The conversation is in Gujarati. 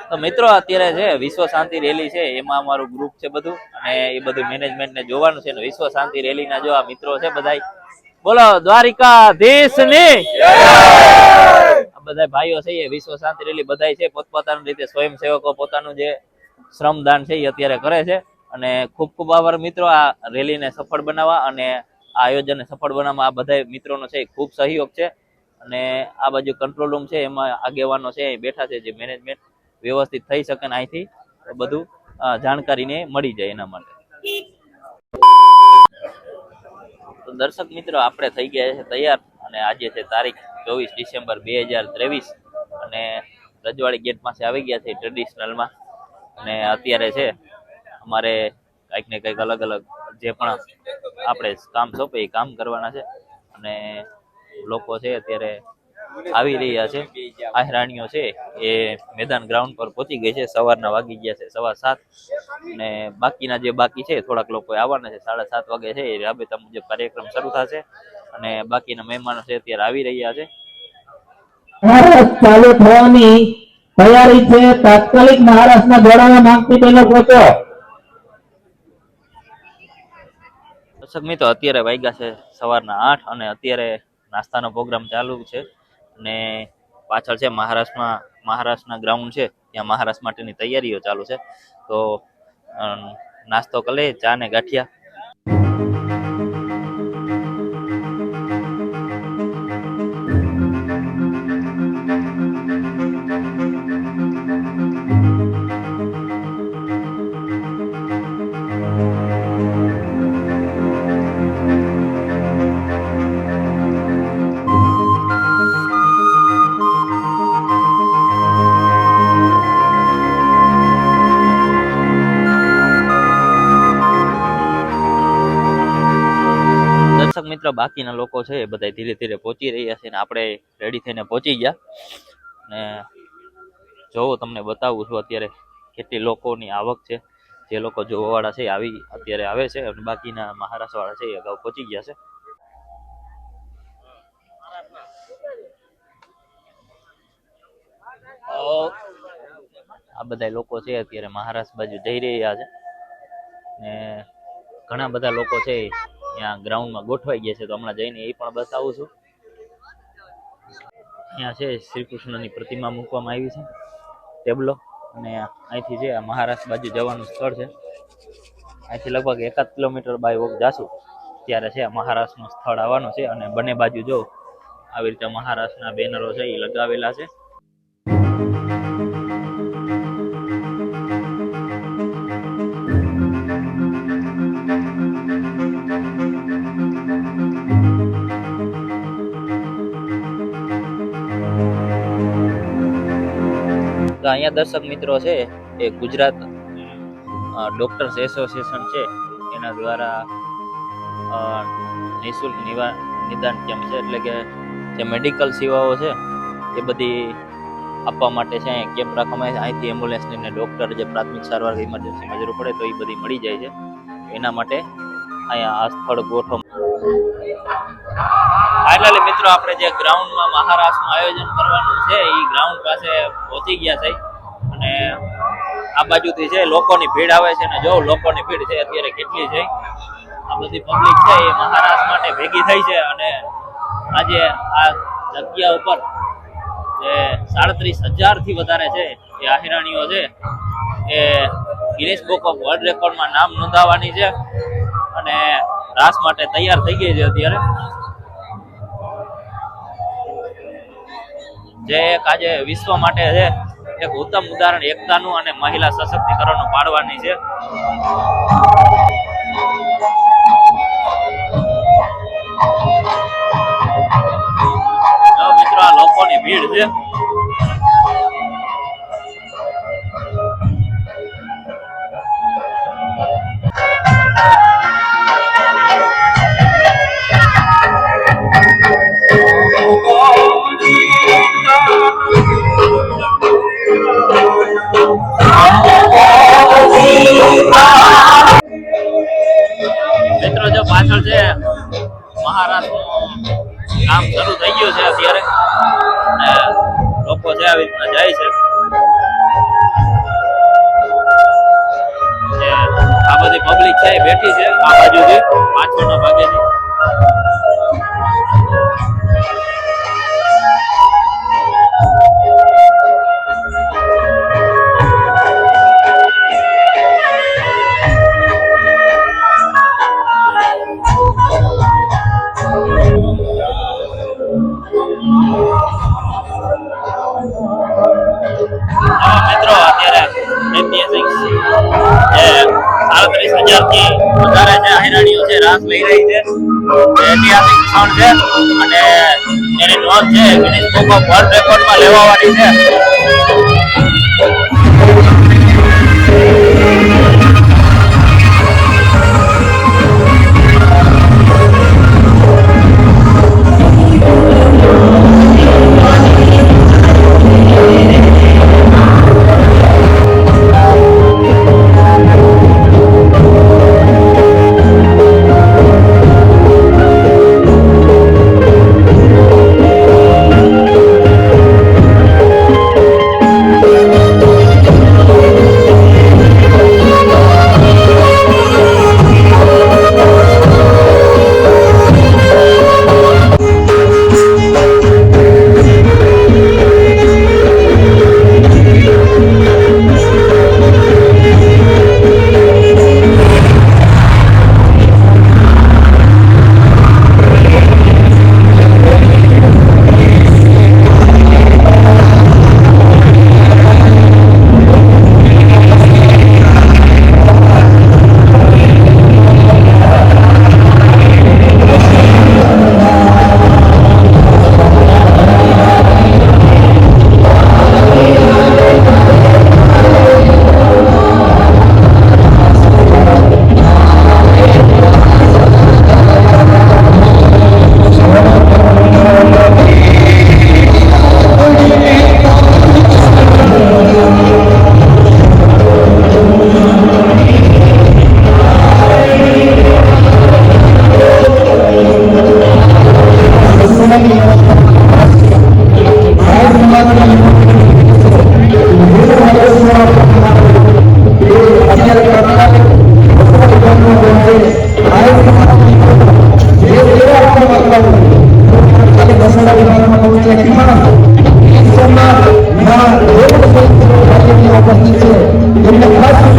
તો મિત્રો અત્યારે છે વિશ્વ શાંતિ રેલી છે, એમાં અમારું ગ્રુપ છે બધું, અને એ બધું મેનેજમેન્ટ ને જોવાનું છે. વિશ્વ શાંતિ રેલી ના જો આ મિત્રો છે બધા, બોલો દ્વારિકાધીશની જય. આ બધા ભાઈઓ છે એ વિશ્વ શાંતિ રેલી બધા છે પોતપોતાની રીતે સ્વયંસેવકો પોતાનું જે શ્રમદાન છે એ અત્યારે કરે છે. અને ખૂબ ખૂબ આભાર મિત્રો આ રેલીને સફળ બનાવવા અને આ આયોજનને સફળ બનાવવા આ બધા મિત્રોનો છે ખૂબ સહયોગ છે. અને આ બાજુ કંટ્રોલ રૂમ છે એમાં આગેવાનો છે એ બેઠા છે, જે મેનેજમેન્ટ વ્યવસ્થિત થઈ શકે ને અહીંથી બધું જાણકારીને મળી જાય એના માટે. તો દર્શક મિત્રો આપણે થઈ ગયા છે તૈયાર, અને આજે છે તારીખ 24 ડિસેમ્બર 2023 અને રજવાડી ગેટ પાસે આવી ગયા છે ટ્રેડિશનલમાં. અને અત્યારે છે અમારે કંઈક ને કંઈક અલગ અલગ જે પણ આપણે કામ સોંપે એ કામ કરવાના છે. અને લોકો છે અત્યારે આવી રહ્યા છે. આહરાણીઓ છે એ મેદાન ગ્રાઉન્ડ પર પહોંચી ગઈ છે. સવારના વાગી ગયા છે 7:15, અને બાકીના જે બાકી છે થોડાક લોકો આવવાના છે. 7:30 વાગે છે એ રાબેતા મુજબ કાર્યક્રમ શરૂ થશે, અને બાકીના મહેમાનો છે અત્યારે આવી રહ્યા છે. ચાલુ થવાની તૈયારી છે. તાત્કાલિક મહારાષ્ટ્રના જોડાવા માંગતી બહેનો પહોંચો. દર્શક મિત્રો અત્યારે વાગ્યા છે સવારના 8 અને અત્યારે નાસ્તાનો પ્રોગ્રામ ચાલુ છે. અને પાછળ છે મહારાષ્ટ્રના ગ્રાઉન્ડ છે, ત્યાં મહારાષ્ટ્ર માટેની તૈયારીઓ ચાલુ છે. તો નાસ્તો કરી લે, ચા ને ગાંઠિયા. દર્શક મિત્રો બાકીના લોકો છે એ બધા ધીરે ધીરે પહોંચી રહ્યા છે, ને આપણે રેડી થઈને પહોંચી ગયા. ને જોવો તમને બતાવું છું અત્યારે કેટલી લોકોની આવક છે. જે લોકો જોવાવાળા છે અત્યારે આવે છે, અને બાકીના મહારાષ્ટ્ર વાળા છે એ અગાઉ પહોંચી ગયા છે. આ બધા લોકો છે અત્યારે મહારાષ્ટ્ર બાજુ જઈ રહ્યા છે, ને ઘણા બધા લોકો છે ત્યાં ગ્રાઉન્ડમાં ગોઠવાઈ ગયા છે. તો હમણાં જઈને એ પણ બતાવું છું. અહીંયા છે શ્રી કૃષ્ણની પ્રતિમા મૂકવામાં આવી છે, ટેબલો. અને અહીંથી છે મહારાષ્ટ્ર બાજુ જવાનું સ્થળ છે. અહીંથી લગભગ 1 કિલોમીટર બાય વોક જાશું ત્યારે છે મહારાષ્ટ્રનું સ્થળ આવવાનું છે. અને બંને બાજુ જો આવી રીતે મહારાષ્ટ્રના બેનરો છે એ લગાવેલા છે. તો અહીંયા દર્શક મિત્રો છે એ ગુજરાત ડોક્ટર્સ એસોસિએશન છે એના દ્વારા નિઃશુલ્ક નિદાન કેમ્પ છે, એટલે કે જે મેડિકલ સેવાઓ છે એ બધી આપવા માટે છે અહીંયા કેમ્પ રાખવામાં આવે છે. અહીંથી એમ્બ્યુલન્સની ને ડૉક્ટર જે પ્રાથમિક સારવાર ઇમરજન્સીમાં જરૂર પડે તો એ બધી મળી જાય છે. એના માટે અહીંયા આ સ્થળ ફાઇનલી મિત્રો આપણે જે ગ્રાઉન્ડમાં મહારાષ્ટ્રનું આયોજન કરવાનું છે એ ગ્રાઉન્ડ પાસે પહોંચી ગયા છે. અને આ બાજુથી છે લોકોની ભીડ આવે છે, અને જો લોકોની ભીડ છે અત્યારે કેટલી છે. આ બધી પબ્લિક છે એ મહારાષ્ટ્ર માટે ભેગી થઈ છે. અને આજે આ જગ્યા ઉપર જે 37,000 થી વધારે છે એ આહિરાણીઓ છે એ ગિનિસ બુક ઓફ વર્લ્ડ રેકોર્ડમાં નામ નોંધાવવાની છે, અને રાસ માટે તૈયાર થઈ ગઈ છે અત્યારે. જે એક આજે વિશ્વ માટે છે એક ઉત્તમ ઉદાહરણ એકતાનું અને મહિલા સશક્તિકરણનું પાડવાની છે. મિત્રો આ લોકોની ભીડ છે. મિત્રો જો પાછળ છે મહારાષ્ટ્રનું કામ શરૂ થઈ ગયું છે અત્યારે. બધી પબ્લિક છે એ બેઠી છે આ બાજુથી પાછળના ભાગેથી. મિત્રો અત્યારે ઐતિહાસિક જે 37,000 થી વધારે જે હાઈરાણીઓ છે રાસ લઈ રહી છે. ઐતિહાસિક ક્ષણ છે અને એની નોંધ છે ગિનિસ બુક ઓફ વર્લ્ડ રેકોર્ડમાં લેવાવાની છે. ઉપસ્થિત છે એમને ખાસ